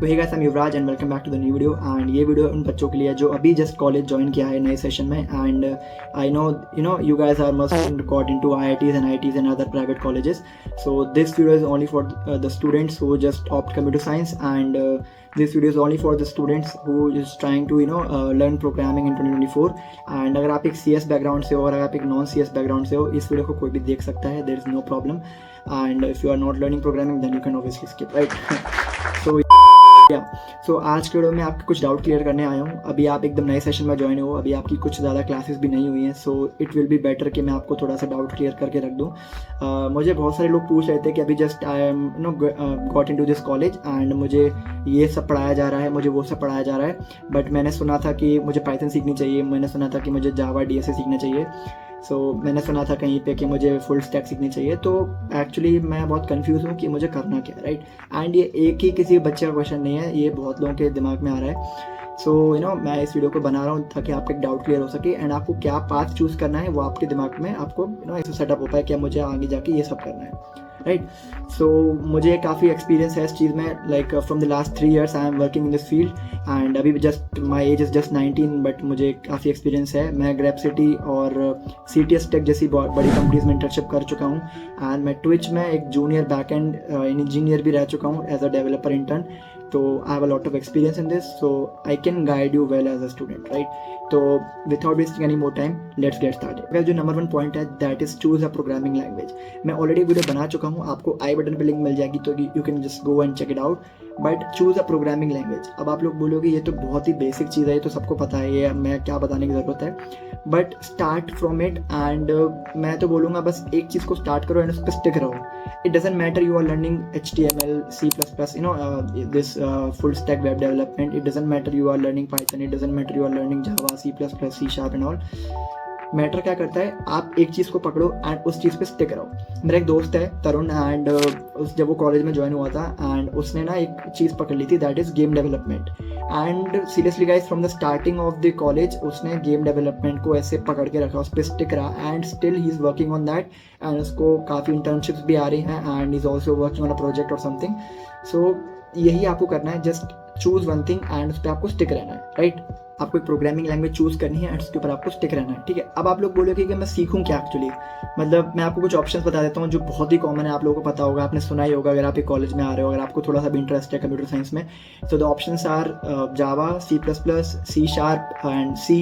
तो hey guys, I am Yuvraj and welcome back to the new video. And ये video उन बच्चों के लिए जो अभी जस्ट कॉलेज ज्वाइन किया है नए सेशन में। And I no you guys are must got into IITs and other private colleges. So this video is only for the students who just opt computer science, and this video is only for the students who is trying to learn programming in 2024. And अगर आप एक CS background से हो और अगर आप एक non CS background से हो, इस वीडियो को कोई भी देख सकता है, there is no problem. And if you are not learning programming then you can obviously skip, right. So आज के वीडियो में आपके कुछ डाउट क्लियर करने आया हूँ। अभी आप एकदम नए सेशन में ज्वाइन हो, अभी आपकी कुछ ज़्यादा क्लासेस भी नहीं हुई हैं, so it will be better कि मैं आपको थोड़ा सा डाउट क्लियर करके रख दूँ। मुझे बहुत सारे लोग पूछ रहे थे कि अभी just I am got into this college and मुझे ये सब पढ़ाया जा रहा है, मुझे वो सब पढ़ाया जा रहा है, बट मैंने सुना था कि मुझे पाइथन सीखनी चाहिए, मैंने सुना था कि मुझे जावा DSA सीखना चाहिए, मैंने सुना था कहीं पे कि मुझे फुल स्टैक सीखनी चाहिए। तो एक्चुअली मैं बहुत कंफ्यूज हूँ कि मुझे करना क्या है, राइट। एंड ये एक ही किसी बच्चे का क्वेश्चन नहीं है, ये बहुत लोगों के दिमाग में आ रहा है। मैं इस वीडियो को बना रहा हूँ ताकि आपका एक डाउट क्लियर हो सके एंड आपको क्या पाथ चूज़ करना है वो आपके दिमाग में आपको ऐसे सेटअप हो पाए कि मुझे आगे जाके ये सब करना है, राइट। मुझे काफ़ी एक्सपीरियंस है इस चीज़ में, like from the last 3 years I am working in this field. And अभी just my age is just 19, but मुझे काफ़ी एक्सपीरियंस है। मैं ग्रैप सिटी और CTS टेक जैसी बहुत बड़ी कंपनीज में इंटर्नशिप कर चुका हूँ। एंड मैं ट्विच में एक जूनियर बैक एंड इंजीनियर भी रह चुका हूँ एज अ डेवलपर इंटर्न। तो I have a lot of experience in this, so I can guide you well as a student, right. तो without wasting any more time let's get started. जो number 1 point है that is choose a programming language. मैं already video बना चुका हूँ, आपको आई button पे link मिल जाएगी, तो you can just go and check it out. But choose a programming language. अब आप लोग बोलोगे ये तो बहुत ही बेसिक चीज़ है, ये तो सबको पता है, ये मैं क्या बताने की ज़रूरत है। But start from it and मैं तो बोलूँगा बस एक चीज़ को स्टार्ट करो एंड उस पर स्टिक रहो। It doesn't matter you are learning HTML, C++, this full stack web development. It doesn't matter you are learning Python. It doesn't matter you are learning Java, C++, C# and all. Matter क्या करता है, आप एक चीज़ को पकड़ो and उस चीज़ पे stick रहो। मेरा एक दोस्त है तरुण, एंड जब वो कॉलेज में ज्वाइन हुआ था एंड उसने ना एक चीज़ पकड़ ली थी that is game development. And seriously guys, from the starting of the college उसने गेम डेवलपमेंट को ऐसे पकड़ के रखा, उस पर स्टिक रहा and still he is working on that. And उसको काफ़ी इंटर्नशिप्स भी आ रही हैं and is also working on a project और समथिंग। सो यही आपको करना है, just choose one thing and उस पर आपको स्टिक रहना है, राइट। आपको एक प्रोग्रामिंग लैंग्वेज चूज़ करनी है एंड उसके ऊपर आपको स्टिक रहना है, ठीक है। अब आप लोग बोलोगे कि मैं सीखूं क्या एक्चुअली, मतलब मैं आपको कुछ ऑप्शंस बता देता हूँ जो बहुत ही कॉमन है, आप लोगों को पता होगा, आपने सुना ही होगा अगर आप एक कॉलेज में आ रहे हो, अगर आपको थोड़ा सा भी इंटरेस्ट है कंप्यूटर साइंस में। So the options are Java, C++, C# and C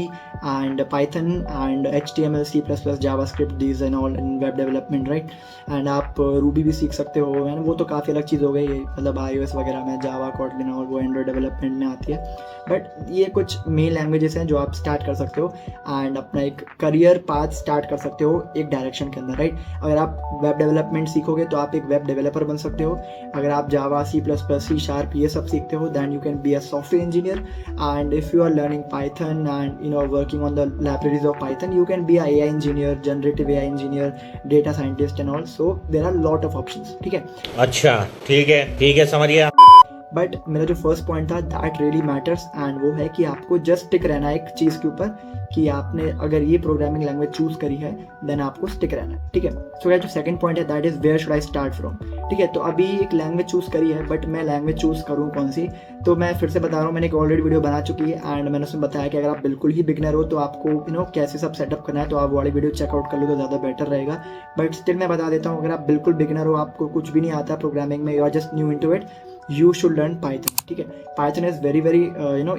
and Python and HTML, C++, JavaScript, these and all in web development, right। And आप रूबी भी सीख सकते हो, है ना, वो तो काफ़ी अलग चीज़ हो गई है, मतलब iOS वगैरह में जावा, कोटलिन और वो एंड्रॉयड डेवलपमेंट में आती है। बट ये कुछ मेन लैंग्वेजेस हैं जो आप स्टार्ट कर सकते हो एंड अपना एक करियर पाथ स्टार्ट कर सकते हो एक डायरेक्शन के अंदर, राइट। अगर आप वेब डेवलपमेंट सीखोगे तो आप एक वेब डेवलपर बन सकते हो। अगर आप जावा, C++, C# ये सब सीखते हो then you can be a software engineer. And if you are learning Python and working on the libraries of Python, you can be a AI engineer, generative AI engineer, data scientist and all. So there are lot of options, ठीक है। अच्छा ठीक है समझ गया। But मेरा जो first point था दैट रियली मैटर्स एंड वो है कि आपको जस्ट स्टिक रहना है एक चीज़ के ऊपर, कि आपने अगर ये प्रोग्रामिंग लैंग्वेज चूज करी है देन आपको स्टिक रहना है, ठीक है। सो जो सेकंड पॉइंट है that is where should I start from, ठीक है। तो अभी एक लैंग्वेज चूज करी है बट मैं लैंग्वेज चूज करूँ कौन सी, तो मैं फिर से बता रहा हूँ, मैंने एक ऑलरेडी वीडियो बना चुकी है एंड मैंने उसमें बताया कि अगर आप बिल्कुल ही बिगनर हो तो आपको कैसे सब सेटअप करना है, तो आप वाली वीडियो चेकआउट कर लो तो ज़्यादा बेटर रहेगा। बट स्टिल मैं बता देता हूँ, अगर आप बिल्कुल बिगनर हो, आपको कुछ भी नहीं आता प्रोग्रामिंग में, you are just new into it, you should learn Python, ठीक है। Python is very very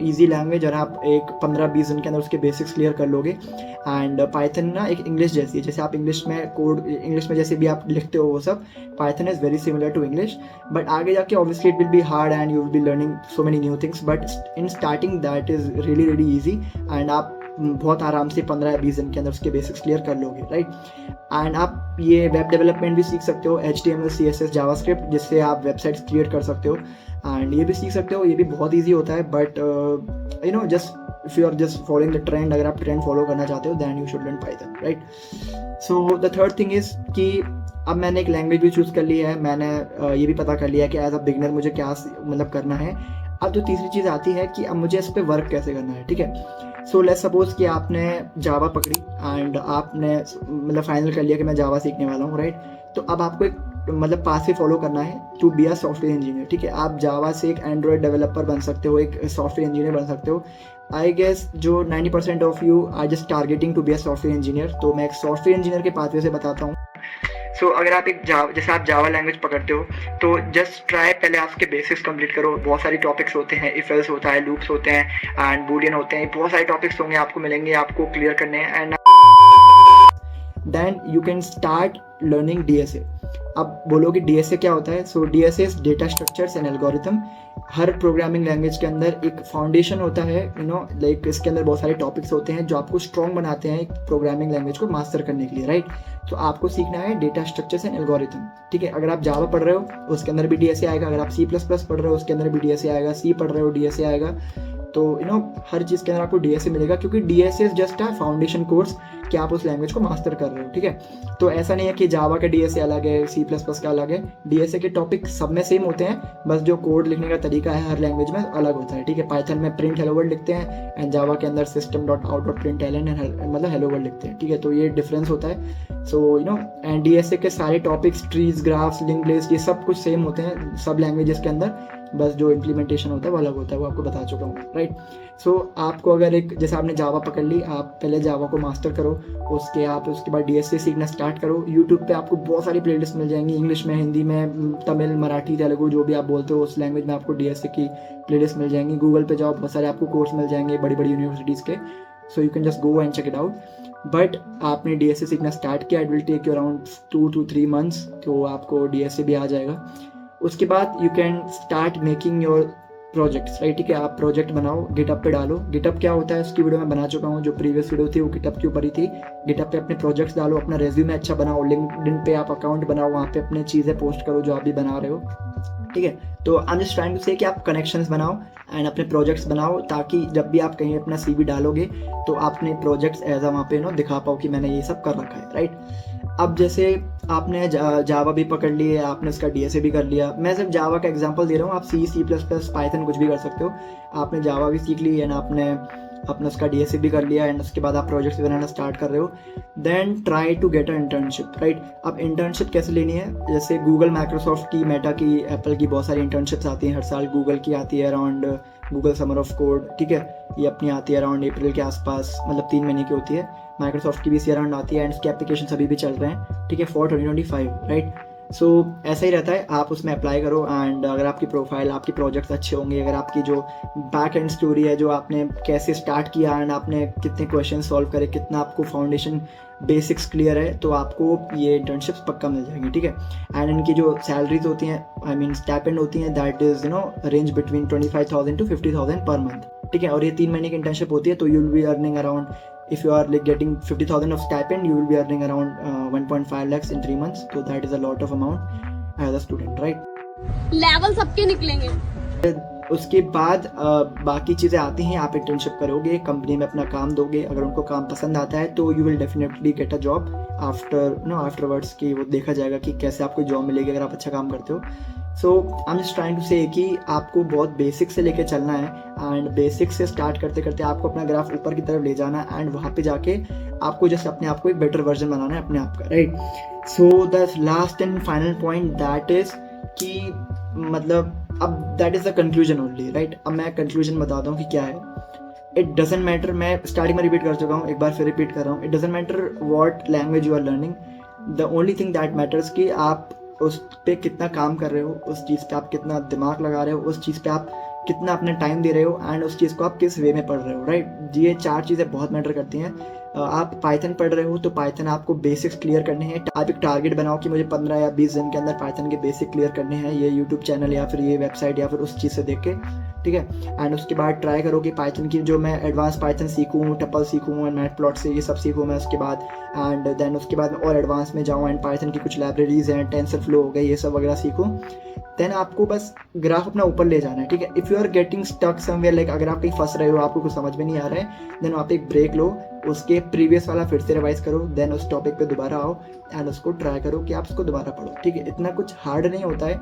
easy language और आप एक 15-20 दिन के अंदर उसके बेसिक्स क्लियर कर लोगे। एंड पाइथन ना एक इंग्लिश जैसी है, जैसे आप इंग्लिश में कोड, इंग्लिश में जैसे भी आप लिखते हो वो सब, Python is very similar to English. But आगे जाके obviously it will be hard and you will be learning so many new things, but in starting that is really easy and आप बहुत आराम से 15-20 दिन के अंदर उसके बेसिक्स क्लियर कर लोगे, राइट। एंड आप ये वेब डेवलपमेंट भी सीख सकते हो, HTML, CSS, जावास्क्रिप्ट, जिससे आप वेबसाइट्स क्रिएट कर सकते हो एंड ये भी सीख सकते हो, ये भी बहुत ईजी होता है। But just if you are just following the trend, अगर आप ट्रेंड फॉलो करना चाहते हो then you should learn Python, right. So the third thing is कि अब मैंने एक लैंग्वेज भी चूज़ कर ली है, मैंने ये भी पता कर लिया है कि एज अ बिगनर मुझे क्या मतलब करना है। अब जो तीसरी चीज़ आती है कि अब मुझे इस पर वर्क कैसे करना है, ठीक है। सो लेट्स सपोज कि आपने जावा पकड़ी एंड आपने मतलब फाइनल कर लिया कि मैं जावा सीखने वाला हूँ, राइट। तो अब आपको एक मतलब पाथ फॉलो करना है to be a software engineer, ठीक है। आप जावा से एक एंड्रॉयड डेवलपर बन सकते हो, एक सॉफ्टवेयर इंजीनियर बन सकते हो। आई गेस जो 90% of you are just targeting to be a software engineer, तो मैं एक सॉफ्टवेयर इंजीनियर के पाथवे से बताता हूँ। सो अगर आप एक जैसे आप जावा लैंग्वेज पकड़ते हो तो जस्ट ट्राई, पहले आप उसके बेसिक्स कंप्लीट करो। बहुत सारे टॉपिक्स होते हैं, इफ एल्स होता है, लूप्स होते हैं एंड बूलियन होते हैं, बहुत सारे टॉपिक्स होंगे आपको मिलेंगे, आपको क्लियर करने हैं। And then you can start learning DSA। अब बोलोगे DSA क्या होता है? So DSA is data structures and algorithm. हर प्रोग्रामिंग लैंग्वेज के अंदर एक फाउंडेशन होता है, लाइक इसके अंदर बहुत सारे टॉपिक्स होते हैं जो आपको स्ट्रॉन्ग बनाते हैं एक प्रोग्रामिंग लैंग्वेज को मास्टर करने के लिए, राइट। तो आपको सीखना है डेटा स्ट्रक्चर्स एंड एल्गोरिथम, ठीक है। अगर आप जावा पढ़ रहे हो उसके अंदर भी DSA आएगा, अगर आप C++ पढ़ रहे हो उसके अंदर भी DSA आएगा, C पढ़ रहे हो DSA आएगा। तो हर चीज़ के अंदर आपको DSA मिलेगा, क्योंकि DSA is just a foundation course कि आप उस लैंग्वेज को मास्टर कर रहे हो, ठीक है। तो ऐसा नहीं है कि जावा का DSA अलग है, C++ का अलग है। DSA के टॉपिक सब में सेम होते हैं, बस जो कोड लिखने का तरीका है हर लैंग्वेज में अलग होता है, ठीक है। पाइथन में प्रिंट हेलो वर्ल्ड लिखते हैं एंड जावा के अंदर system.out.println मतलब हेलो वर्ल्ड लिखते हैं, ठीक है। तो ये डिफरेंस होता है। सो एंड DSA के सारे topics, trees, graphs, link list, ये सब कुछ सेम होते हैं सब लैंग्वेजेस के अंदर, बस जो इम्प्लीमेंटेशन होता है वो अलग होता है, वो आपको बता चुका हूँ, राइट। सो आपको अगर एक, जैसे आपने जावा पकड़ ली, आप पहले जावा को मास्टर करो, उसके बाद DSA सीखना स्टार्ट करो। यूट्यूब पे आपको बहुत सारी प्लेलिस्ट मिल जाएंगी, इंग्लिश में, हिंदी में, तमिल, मराठी, तेलुगु, जो भी आप बोलते हो उस लैंग्वेज में आपको DSA की प्लेलिस्ट मिल जाएंगी। गूगल पे जाओ, बहुत सारे आपको कोर्स मिल जाएंगे बड़ी बड़ी यूनिवर्सिटीज़ के। So you can just go and check it out. But आपने DSA सीखना स्टार्ट किया, it will take you around 2 to 3 months, तो आपको DSA भी आ जाएगा। उसके बाद you can start making your projects, right, ठीक है। आप प्रोजेक्ट बनाओ, गिटअप पे डालो। गिटअप क्या होता है उसकी वीडियो मैं बना चुका हूँ, जो प्रीवियस वीडियो थी वो गिटअप के ऊपर ही थी। गिटअप पे अपने प्रोजेक्ट्स डालो, अपना रेज्यूमे अच्छा बनाओ, लिंक्डइन पे आप अकाउंट बनाओ, वहाँ पे अपने चीज़ें पोस्ट करो जो आप भी बना रहे हो, ठीक है। तो I am just trying to say कि आप कनेक्शंस बनाओ एंड अपने प्रोजेक्ट्स बनाओ, ताकि जब भी आप कहीं अपना CV डालोगे तो आप अपने प्रोजेक्ट्स एज वहाँ पे दिखा पाओ कि मैंने ये सब कर रखा है, राइट। अब जैसे आपने जावा भी पकड़ ली है, आपने उसका DSA भी कर लिया। मैं सिर्फ जावा का एग्जांपल दे रहा हूँ, आप C++, पाइथन कुछ भी कर सकते हो। आपने जावा भी सीख ली एंड आपने अपना उसका DSA भी कर लिया एंड उसके बाद आप प्रोजेक्ट्स बनाना स्टार्ट कर रहे हो। Then try to get a internship, right. अब इंटर्नशिप कैसे लेनी है? जैसे गूगल, माइक्रोसॉफ्ट की, मेटा की, एप्पल की बहुत सारी इंटर्नशिप्स आती हैं हर साल। गूगल की आती है around Google summer of code, ठीक है, ये अपनी आती है अराउंड अप्रैल के आसपास, मतलब 3 महीने की होती है। माइक्रोसॉफ्ट की भी इसी अराउंड आती है एंड उसके एप्लीकेशन अभी भी चल रहे हैं, ठीक है, फॉर 2025, राइट। सो ऐसा ही रहता है, आप उसमें अप्लाई करो एंड अगर आपकी प्रोफाइल, आपके प्रोजेक्ट्स अच्छे होंगे, अगर आपकी जो बैक एंड स्टोरी है, जो आपने कैसे स्टार्ट किया एंड आपने कितने क्वेश्चन सॉल्व करे, कितना आपको फाउंडेशन बेसिक्स क्लियर है, तो आपको ये इंटर्नशिप्स पक्का मिल जाएंगी, ठीक है। एंड इनकी जो सैलरीज होती हैं, आई मीन स्टाइपेंड होती हैं, that is range between 25,000 to 50,000 per month, ठीक है। और ये 3 महीने की इंटर्नशिप होती है, तो you will be earning around, if you are like getting 50,000 of stipend, you will be earning around 1.5 lakhs in 3 months, so that is a lot of amount as a student, right? Level सबके निकलेंगे। उसके बाद बाकी चीज़ें आती हैं। आप internship करोगे, कंपनी में अपना काम दोगे, अगर उनको काम पसंद आता है तो you will definitely get a job afterwards, कि वो देखा जाएगा कि कैसे आपको जॉब मिलेगी अगर आप अच्छा काम करते हो। So I am just trying to say कि आपको बहुत बेसिक से लेके चलना है एंड बेसिक से स्टार्ट करते करते आपको अपना ग्राफ ऊपर की तरफ ले जाना है एंड वहाँ पे जाके आपको जस्ट अपने आप को एक बेटर वर्जन बनाना है अपने आप का, right. So the last and final point that is कि मतलब अब that is the conclusion only, right. अब मैं कंक्लूजन बताता हूँ कि क्या है। इट डजेंट मैटर, मैं स्टार्टिंग में रिपीट कर चुका हूँ, एक बार फिर रिपीट कर रहा हूँ। It doesn't matter what language you are learning, the only thing that matters कि आप उस पर कितना काम कर रहे हो, उस चीज़ पे आप कितना दिमाग लगा रहे हो, उस चीज़ पे आप कितना अपना टाइम दे रहे हो एंड उस चीज़ को आप किस वे में पढ़ रहे हो, राइट। ये 4 चीज़ें बहुत मैटर करती हैं। आप पाइथन पढ़ रहे हो तो पाइथन आपको बेसिक्स क्लियर करने हैं। आप एक टारगेट बनाओ कि मुझे 15 या 20 दिन के अंदर पाइथन के बेसिक क्लियर करने हैं, ये यूट्यूब चैनल या फिर ये वेबसाइट या फिर उस चीज़ से देख के, ठीक है। एंड उसके बाद ट्राई करो कि पाइथन की जो मैं एडवांस पाइथन सीखूँ, टपल सीखूँ एंड मैटप्लॉट से ये सब सीखूँ मैं उसके बाद, एंड देन उसके बाद और एडवांस में जाऊँ एंड पाइथन की कुछ लाइब्रेरीज हैं, टेंसरफ्लो हो गए, ये सब वगैरह सीखूँ। देन आपको बस ग्राफ अपना ऊपर ले जाना है, ठीक है। If you are getting stuck somewhere, like अगर आप कहीं फंस रहे हो, आपको कुछ समझ में नहीं आ रहा है, देन आप एक ब्रेक लो, उसके प्रीवियस वाला फिर से रिवाइज करो, देन उस टॉपिक पे दोबारा आओ एंड उसको ट्राई करो कि आप उसको दोबारा पढ़ो, ठीक है। इतना कुछ हार्ड नहीं होता है,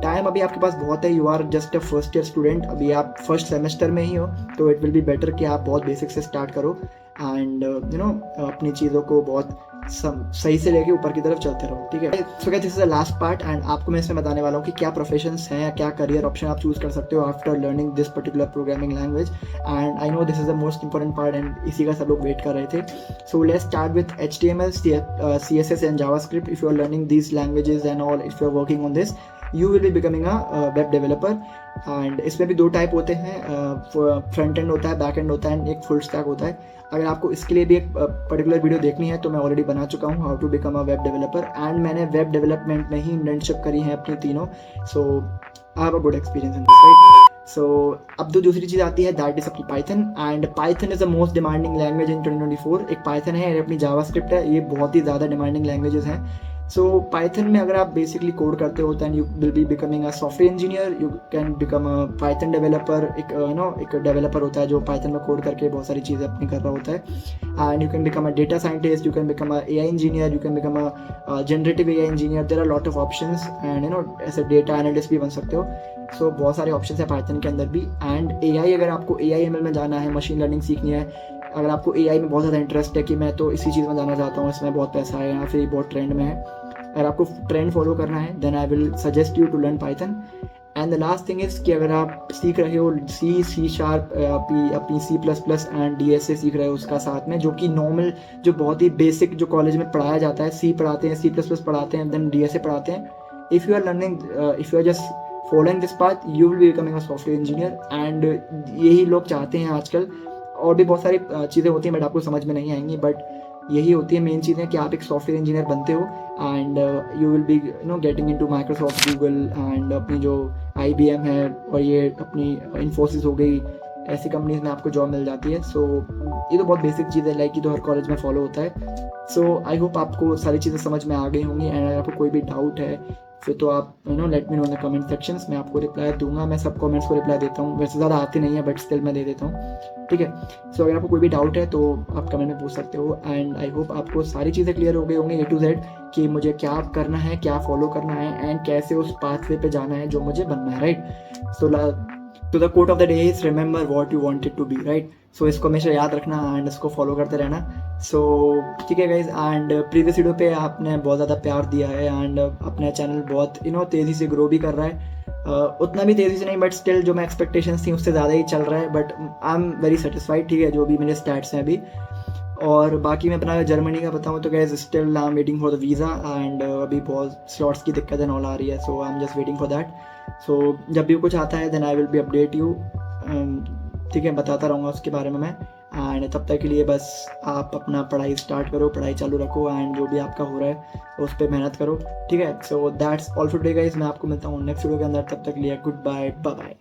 टाइम अभी आपके पास बहुत है। You are just a first year student, अभी आप फर्स्ट सेमेस्टर में ही हो, तो इट विल बी बेटर कि आप बहुत बेसिक से स्टार्ट करो एंड अपनी चीज़ों को बहुत सही से लेके ऊपर की तरफ चलते रहो, ठीक है। So guys, this is the last part and आपको मैं इसमें बताने वाला हूँ कि क्या प्रोफेशंस हैं, क्या करियर ऑप्शन आप चूज कर सकते हो after learning this particular programming language. And I know this is the most important part and इसी का सब लोग वेट कर रहे थे। So let's start with HTML, CSS and JavaScript. If you are learning these languages and all, if you are working on this, you will be becoming a web developer. And इसमें भी दो type होते हैं, front end होता है, back and होता है, एक फुल स्टैक होता है। अगर आपको इसके लिए भी एक पर्टिकुलर वीडियो देखनी है तो मैं ऑलरेडी बना चुका हूँ, how to become a web developer, and मैंने वेब डेवलपमेंट में ही इंटर्नशिप करी है अपनी तीनों। So I have a good experience in this, right. So अब तो दूसरी चीज़ आती है, दैट इज अपनी Python. And Python is the most demanding language in 2024। एक पाइथन है, अपनी जावास्क्रिप्ट है, ये बहुत ही ज़्यादा डिमांडिंग लैंग्वेजेस हैं। सो पाइथन में अगर आप बेसिकली कोड करते हो then you will be becoming a software engineer, you can become a Python developer. एक डेवलपर होता है जो पाइथन में कोड करके बहुत सारी चीज़ें अपनी कर रहा होता है। And you can become a data scientist, you can become a AI engineer, you can become a generative AI engineer. There are lot of options and ऐसे डेटा एनालिस्ट भी बन सकते हो। सो बहुत सारे ऑप्शंस है पाइथन के अंदर भी। एंड AI, अगर आपको AI/ML में जाना है, मशीन लर्निंग सीखनी है, अगर आपको AI में बहुत ज़्यादा इंटरेस्ट है कि मैं तो इसी चीज़ में जाना चाहता हूँ, इसमें बहुत पैसा है या फिर बहुत ट्रेंड में है, अगर आपको ट्रेंड फॉलो करना है then I will suggest you to learn Python. And the last thing is कि अगर आप सीख रहे हो C#, अपनी C++ एंड DSA सीख रहे हो उसका साथ में, जो कि नॉर्मल, जो बहुत ही बेसिक जो कॉलेज में पढ़ाया जाता है, C पढ़ाते हैं, C++ पढ़ाते हैं, देन DSA पढ़ाते हैं। If you are learning, if you are just following this path, you will be becoming a software engineer. And यही लोग चाहते हैं आजकल। और भी बहुत सारी चीज़ें होती हैं बट आपको समझ में नहीं आएंगी, बट यही होती है मेन चीज़ें कि आप एक सॉफ्टवेयर इंजीनियर बनते हो and you will be getting into Microsoft, Google and अपनी जो IBM है, और ये अपनी इन्फोसिस हो गई, ऐसी कंपनीज में आपको जॉब मिल जाती है। सो ये तो बहुत बेसिक चीज़ है, लाइक ये तो हर कॉलेज में फॉलो होता है। सो आई होप आपको सारी चीज़ें समझ में आ गई होंगी। एंड अगर आपको कोई भी डाउट है फिर तो आप let me know in the comment sections, मैं आपको रिप्लाई दूंगा। मैं सब कमेंट्स को रिप्लाई देता हूँ, वैसे ज़्यादा आती नहीं है बट स्टिल मैं दे देता हूँ, ठीक है। सो अगर आपको कोई भी डाउट है तो आप कमेंट में पूछ सकते हो। एंड आई होप आपको सारी चीज़ें क्लियर हो गई होंगी A to Z कि मुझे क्या करना है, क्या फॉलो करना है एंड कैसे उस पाथवे पे जाना है जो मुझे बनना है, right. So the quote of the day is remember what you wanted to be, right. So इसको हमेशा याद रखना एंड इसको फॉलो करते रहना। सो ठीक है गाइज, एंड प्रीवियस वीडियो पे आपने बहुत ज़्यादा प्यार दिया है एंड अपना चैनल बहुत तेज़ी से ग्रो भी कर रहा है। उतना भी तेज़ी से नहीं बट स्टिल जो मैं एक्सपेक्टेशंस थी उससे ज़्यादा ही चल रहा है, but I am very satisfied, ठीक है, जो भी मेरे स्टैट्स हैं अभी। और बाकी मैं अपना जर्मनी का बताऊँ तो guys still I am waiting for the visa and अभी बहुत स्लॉट्स की दिक्कत है नॉल आ रही है। So I am just waiting for that. So जब भी कुछ आता है then I will be update you, ठीक है, बताता रहूँगा उसके बारे में मैं। एंड तब तक के लिए बस आप अपना पढ़ाई स्टार्ट करो, पढ़ाई चालू रखो एंड जो भी आपका हो रहा है उस पर मेहनत करो, ठीक है। So that's all for today guys, मैं आपको मिलता हूँ नेक्स्ट वीडियो के अंदर, तब तक के लिए गुड बाय, बाय बाय।